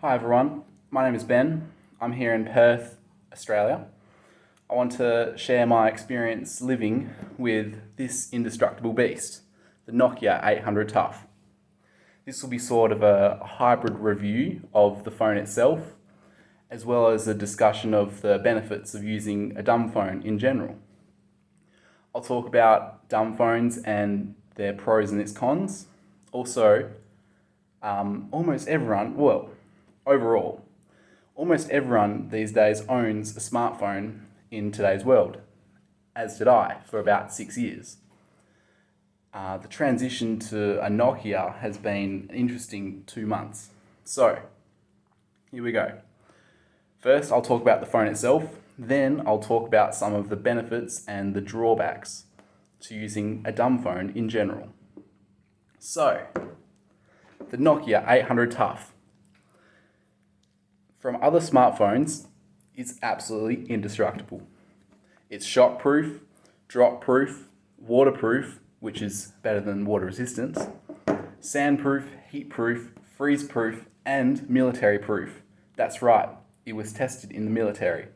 Hi everyone, my name is Ben. I'm here in Perth, Australia. I want to share my experience living with this indestructible beast, the Nokia 800 Tough. This will be sort of a hybrid review of the phone itself, as well as a discussion of the benefits of using a dumb phone in general. I'll talk about dumb phones and their pros and its cons. Also, overall, almost everyone these days owns a smartphone in today's world, as did I for about 6 years. The transition to a Nokia has been an interesting 2 months. So, here we go. First, I'll talk about the phone itself, then I'll talk about some of the benefits and the drawbacks to using a dumb phone in general. So, the Nokia 800 Tough. From other smartphones, it's absolutely indestructible. It's shockproof, drop-proof, waterproof, which is better than water resistance, sandproof, heat-proof, freeze-proof, and military-proof. That's right, it was tested in the military.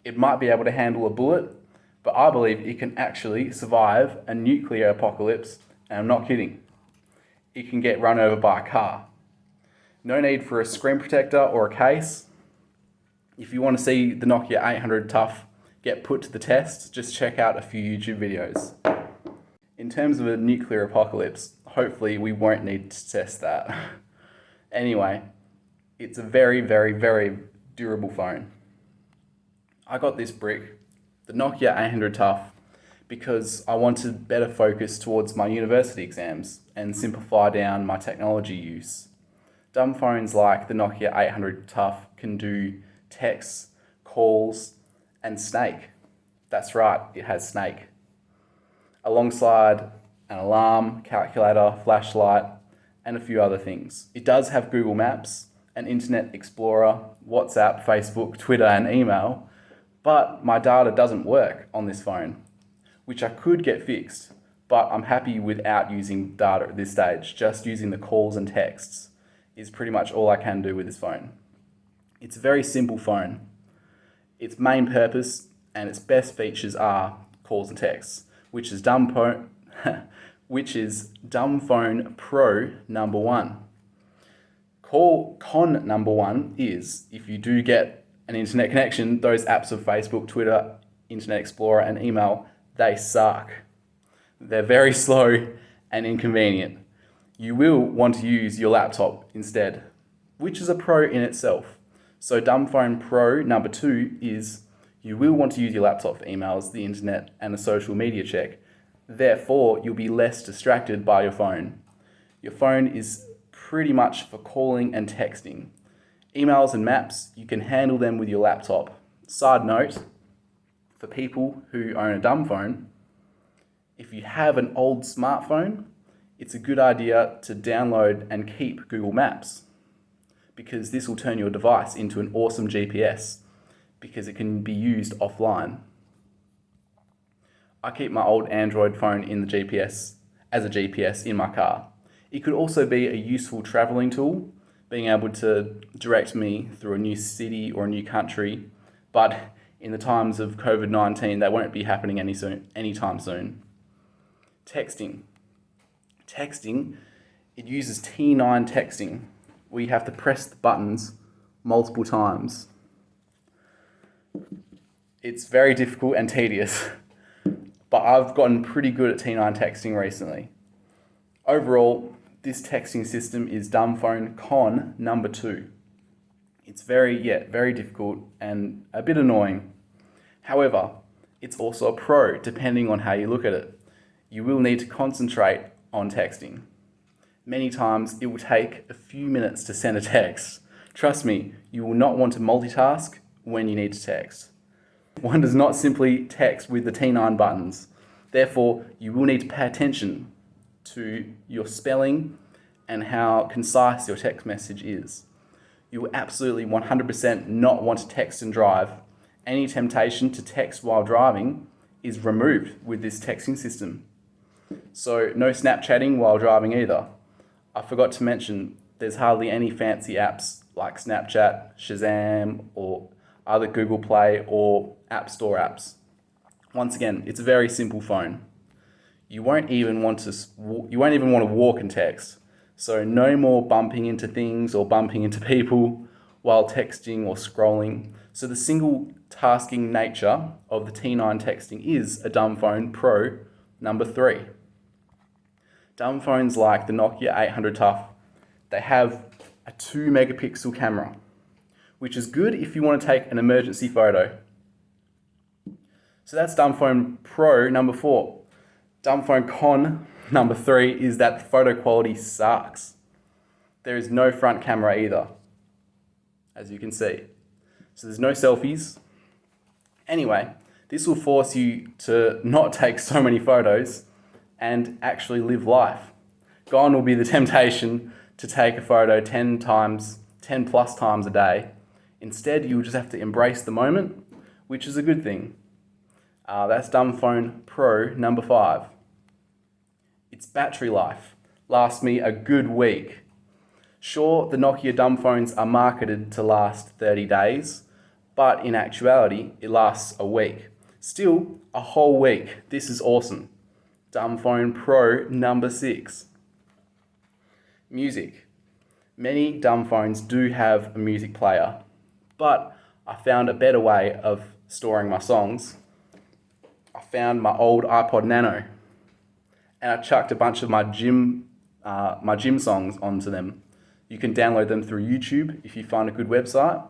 It might be able to handle a bullet, but I believe it can actually survive a nuclear apocalypse, and I'm not kidding. It can get run over by a car. No need for a screen protector or a case. If you want to see the Nokia 800 Tough get put to the test, just check out a few YouTube videos. In terms of a nuclear apocalypse, hopefully we won't need to test that. Anyway, it's a very, very, very durable phone. I got this brick, the Nokia 800 Tough, because I wanted better focus towards my university exams and simplify down my technology use. Dumb phones like the Nokia 800 Tough can do texts, calls, and Snake. That's right, it has Snake. Alongside an alarm, calculator, flashlight, and a few other things. It does have Google Maps, an Internet Explorer, WhatsApp, Facebook, Twitter, and email, but my data doesn't work on this phone, which I could get fixed, but I'm happy without using data at this stage. Just using the calls and texts is pretty much all I can do with this phone. It's a very simple phone. Its main purpose and its best features are calls and texts, which is Dumb Phone Pro number 1. Con number 1 is if you do get an internet connection, those apps of Facebook, Twitter, Internet Explorer, and email, they suck. They're very slow and inconvenient. You will want to use your laptop instead, which is a pro in itself. So Dumb Phone Pro number 2 is you will want to use your laptop for emails, the internet, and a social media check. Therefore, you'll be less distracted by your phone. Your phone is pretty much for calling and texting. Emails and maps, you can handle them with your laptop. Side note, for people who own a dumb phone, if you have an old smartphone, it's a good idea to download and keep Google Maps, because this will turn your device into an awesome GPS, because it can be used offline. I keep my old Android phone in the GPS as a GPS in my car. It could also be a useful traveling tool, being able to direct me through a new city or a new country, but in the times of COVID-19, that won't be happening anytime soon. Texting, it uses T9 texting, where you have to press the buttons multiple times. It's very difficult and tedious, but I've gotten pretty good at T9 texting recently. Overall, this texting system is Dumb Phone Con number 2. It's very difficult and a bit annoying. However, it's also a pro depending on how you look at it. You will need to concentrate on texting. Many times it will take a few minutes to send a text. Trust me, you will not want to multitask when you need to text. One does not simply text with the T9 buttons. Therefore, you will need to pay attention to your spelling and how concise your text message is. You will absolutely 100% not want to text and drive. Any temptation to text while driving is removed with this texting system. So no Snapchatting while driving either. I forgot to mention there's hardly any fancy apps like Snapchat, Shazam, or other Google Play or App Store apps. Once again, it's a very simple phone. You won't even want to walk and text. So no more bumping into things or bumping into people while texting or scrolling. So the single tasking nature of the T9 texting is a dumbphone Pro number 3. Dumb phones like the Nokia 800 Tough, they have a 2 megapixel camera, which is good if you want to take an emergency photo. So that's dumbphone Pro number 4. Dumbphone Con number 3 is that the photo quality sucks. There is no front camera either, as you can see. So there's no selfies. Anyway, this will force you to not take so many photos and actually live life. Gone will be the temptation to take a photo 10 plus times a day. Instead, you'll just have to embrace the moment, which is a good thing. That's dumbphone Pro number 5. Its battery life lasts me a good week. Sure, the Nokia dumb phones are marketed to last 30 days, but in actuality, it lasts a week. Still, a whole week. This is awesome. Dumbphone Pro number 6. Music. Many dumb phones do have a music player, but I found a better way of storing my songs. I found my old iPod Nano, and I chucked a bunch of my gym songs onto them. You can download them through YouTube if you find a good website.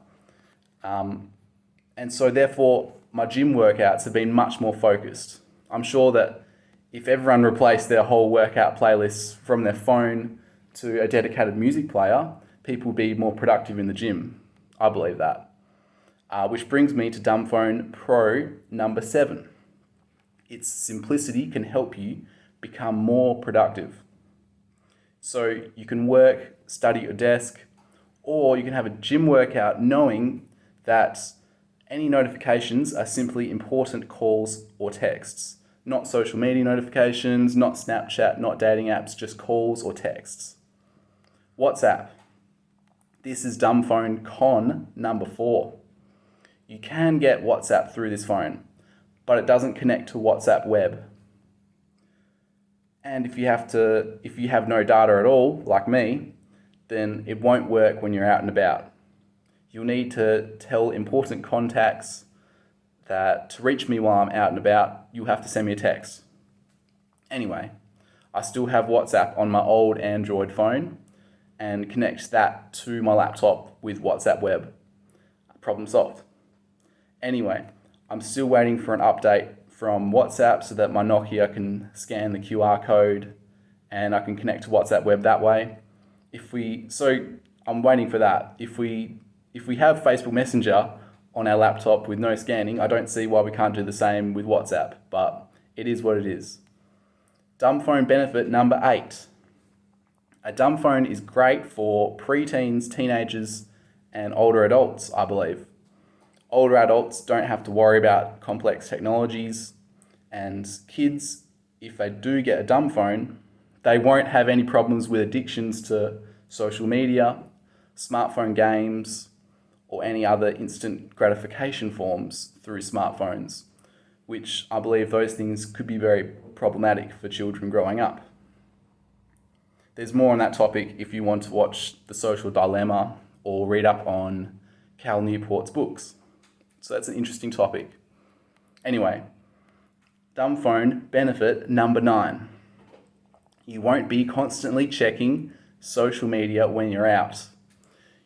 And so therefore, my gym workouts have been much more focused. I'm sure that if everyone replaced their whole workout playlists from their phone to a dedicated music player, people would be more productive in the gym. I believe that. Which brings me to dumbphone Pro number 7. Its simplicity can help you become more productive. So you can work, study at your desk, or you can have a gym workout knowing that any notifications are simply important calls or texts. Not social media notifications, not Snapchat, not dating apps, just calls or texts. WhatsApp. This is dumbphone Con number 4. You can get WhatsApp through this phone, but it doesn't connect to WhatsApp web. And if you have no data at all, like me, then it won't work when you're out and about. You'll need to tell important contacts that to reach me while I'm out and about, you'll have to send me a text. Anyway, I still have WhatsApp on my old Android phone and connect that to my laptop with WhatsApp web. Problem solved. Anyway, I'm still waiting for an update from WhatsApp so that my Nokia can scan the QR code and I can connect to WhatsApp web that way. So I'm waiting for that. If we have Facebook Messenger on our laptop with no scanning, I don't see why we can't do the same with WhatsApp, but it is what it is. Dumb phone benefit number 8. A dumb phone is great for preteens, teenagers, and older adults, I believe. Older adults don't have to worry about complex technologies, and kids, if they do get a dumb phone, they won't have any problems with addictions to social media, smartphone games, or any other instant gratification forms through smartphones, which I believe those things could be very problematic for children growing up. There's more on that topic if you want to watch The Social Dilemma or read up on Cal Newport's books. So that's an interesting topic. Anyway, dumb phone benefit number 9. You won't be constantly checking social media when you're out.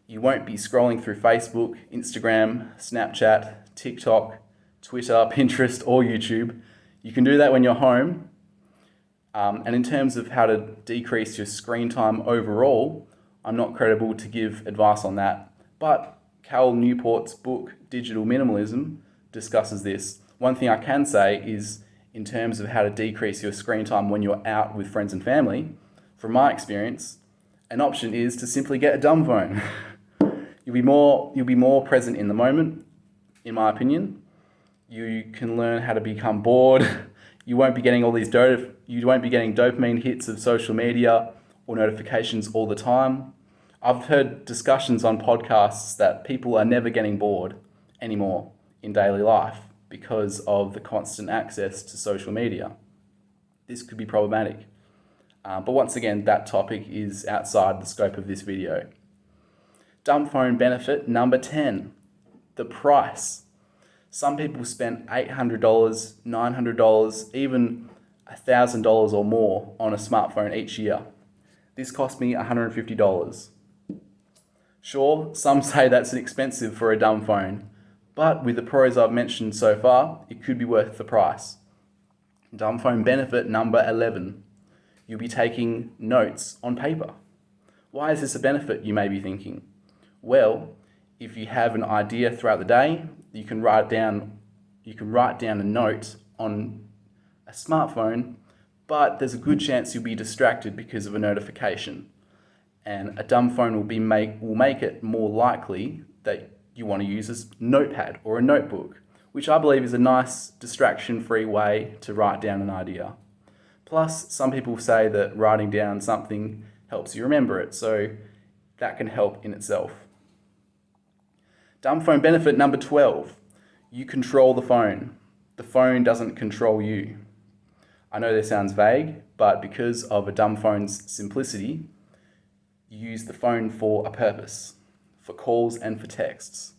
You won't be scrolling through Facebook, Instagram, Snapchat, TikTok, Twitter, Pinterest, or YouTube. You can do that when you're home. And in terms of how to decrease your screen time overall, I'm not credible to give advice on that. But Cal Newport's book, Digital Minimalism, discusses this. One thing I can say is, in terms of how to decrease your screen time when you're out with friends and family, from my experience, an option is to simply get a dumb phone. You'll be more present in the moment, in my opinion. You can learn how to become bored. You won't be getting dopamine hits of social media or notifications all the time. I've heard discussions on podcasts that people are never getting bored anymore in daily life because of the constant access to social media. This could be problematic. But once again, that topic is outside the scope of this video. Dumb phone benefit number 10, the price. Some people spend $800, $900, even $1,000 or more on a smartphone each year. This cost me $150. Sure, some say that's expensive for a dumb phone, but with the pros I've mentioned so far, it could be worth the price. Dumb phone benefit number 11. You'll be taking notes on paper. Why is this a benefit, you may be thinking? Well, if you have an idea throughout the day, you can write down a note on a smartphone, but there's a good chance you'll be distracted because of a notification. And a dumb phone will make it more likely that you want to use a notepad or a notebook, which I believe is a nice distraction-free way to write down an idea. Plus, some people say that writing down something helps you remember it, so that can help in itself. Dumb phone benefit number 12. You control the phone. The phone doesn't control you. I know this sounds vague, but because of a dumb phone's simplicity, you use the phone for a purpose, for calls and for texts.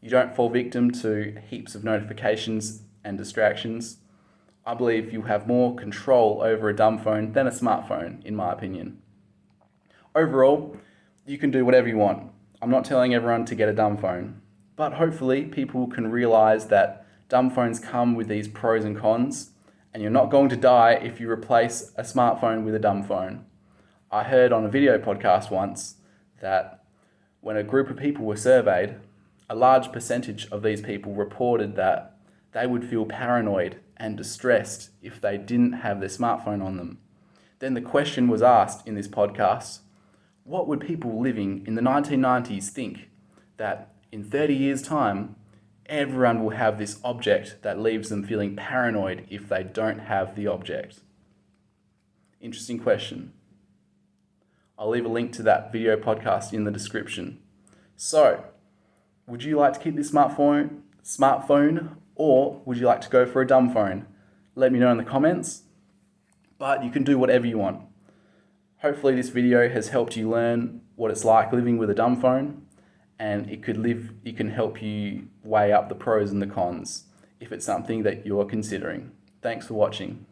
You don't fall victim to heaps of notifications and distractions. I believe you have more control over a dumb phone than a smartphone, in my opinion. Overall, you can do whatever you want. I'm not telling everyone to get a dumb phone, but hopefully people can realize that dumb phones come with these pros and cons, and you're not going to die if you replace a smartphone with a dumb phone. I heard on a video podcast once that when a group of people were surveyed, a large percentage of these people reported that they would feel paranoid and distressed if they didn't have their smartphone on them. Then the question was asked in this podcast, what would people living in the 1990s think that in 30 years' time, everyone will have this object that leaves them feeling paranoid if they don't have the object? Interesting question. I'll leave a link to that video podcast in the description. So, would you like to keep this smartphone, or would you like to go for a dumb phone? Let me know in the comments, but you can do whatever you want. Hopefully this video has helped you learn what it's like living with a dumb phone, and it can help you weigh up the pros and the cons if it's something that you're considering. Thanks for watching.